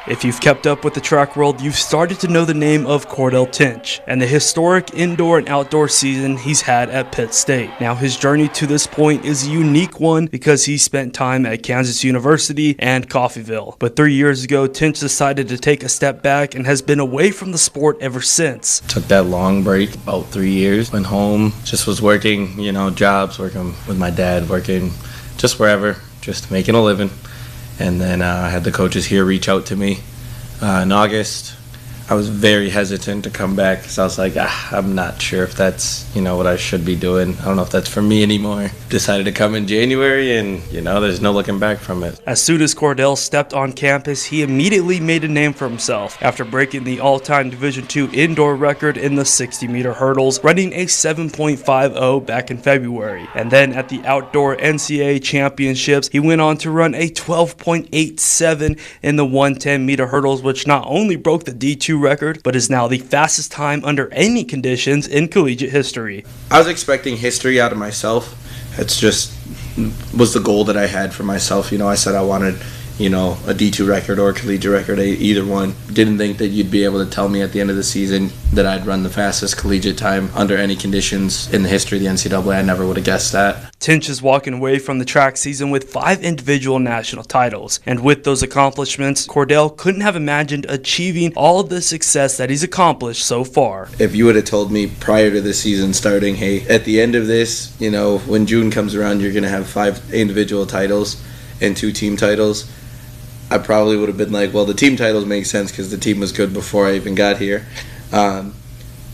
If you've kept up with the track world, you've started to know the name of Cordell Tinch and the historic indoor and outdoor season he's had at Pitt State. Now, his journey to this point is a unique one because he spent time at Kansas University and Coffeyville. But 3 years ago, Tinch decided to take a step back and has been away from the sport ever since. Took that long break, about 3 years. Went home, just was working, jobs, working with my dad, working just wherever, just making a living. And then I had the coaches here reach out to me in August. I was very hesitant to come back because I was like, I'm not sure if that's, what I should be doing. I don't know if that's for me anymore. Decided to come in January and, there's no looking back from it. As soon as Cordell stepped on campus, he immediately made a name for himself after breaking the all-time Division II indoor record in the 60-meter hurdles, running a 7.50 back in February. And then at the outdoor NCAA championships, he went on to run a 12.87 in the 110-meter hurdles, which not only broke the D2 record, but is now the fastest time under any conditions in collegiate history. I was expecting history out of myself. It's just was the goal that I had for myself. I said I wanted, a D2 record or a collegiate record, either one. Didn't think that you'd be able to tell me at the end of the season that I'd run the fastest collegiate time under any conditions in the history of the NCAA. I never would have guessed that. Tinch is walking away from the track season with 5 individual national titles. And with those accomplishments, Cordell couldn't have imagined achieving all of the success that he's accomplished so far. If you would have told me prior to the season starting, hey, at the end of this, when June comes around, you're going to have 5 individual titles and 2 team titles, I probably would have been like, well, the team titles make sense because the team was good before I even got here.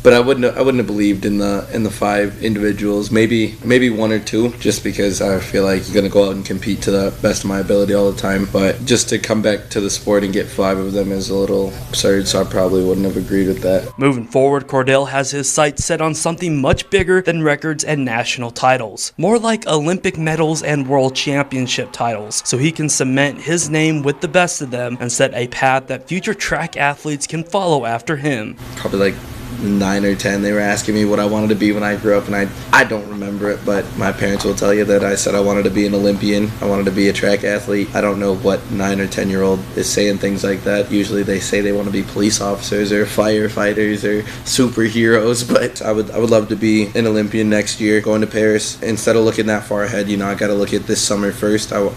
But I wouldn't have believed in the 5 individuals. Maybe 1 or 2, just because I feel like you're gonna go out and compete to the best of my ability all the time. But just to come back to the sport and get 5 of them is a little absurd. So I probably wouldn't have agreed with that. Moving forward, Cordell has his sights set on something much bigger than records and national titles, more like Olympic medals and world championship titles, so he can cement his name with the best of them and set a path that future track athletes can follow after him. Probably like 9 or 10, they were asking me what I wanted to be when I grew up, and I don't remember it, but my parents will tell you that I said I wanted to be an Olympian, I wanted to be a track athlete. I don't know what 9 or 10-year-old is saying things like that. Usually they say they want to be police officers or firefighters or superheroes, but I would love to be an Olympian next year, going to Paris. Instead of looking that far ahead, I got to look at this summer first. I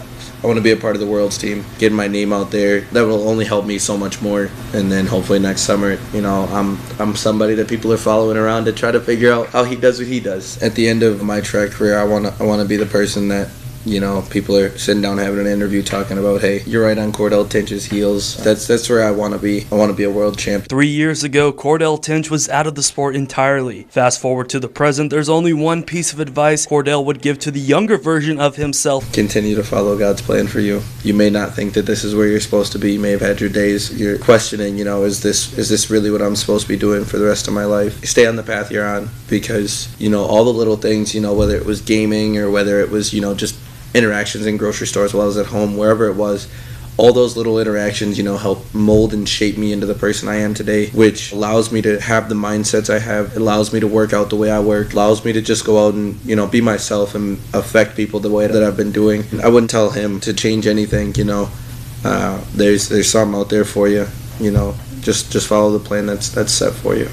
want to be a part of the world's team, getting my name out there. That will only help me so much more. And then hopefully next summer, I'm somebody that people are following around to try to figure out how he does what he does. At the end of my track career, I want to be the person that people are sitting down having an interview talking about, hey, you're right on Cordell Tinch's heels. That's where I want to be. I want to be a world champ. 3 years ago, Cordell Tinch was out of the sport entirely. Fast forward to the present, there's only one piece of advice Cordell would give to the younger version of himself. Continue to follow God's plan for you. You may not think that this is where you're supposed to be. You may have had your days. You're questioning, is this really what I'm supposed to be doing for the rest of my life? Stay on the path you're on, because, all the little things, whether it was gaming or whether it was, just interactions in grocery stores while I was at home, wherever it was, all those little interactions, help mold and shape me into the person I am today, which allows me to have the mindsets I have, it allows me to work out the way I work, allows me to just go out and, be myself and affect people the way that I've been doing. I wouldn't tell him to change anything, there's something out there for you, just follow the plan that's set for you.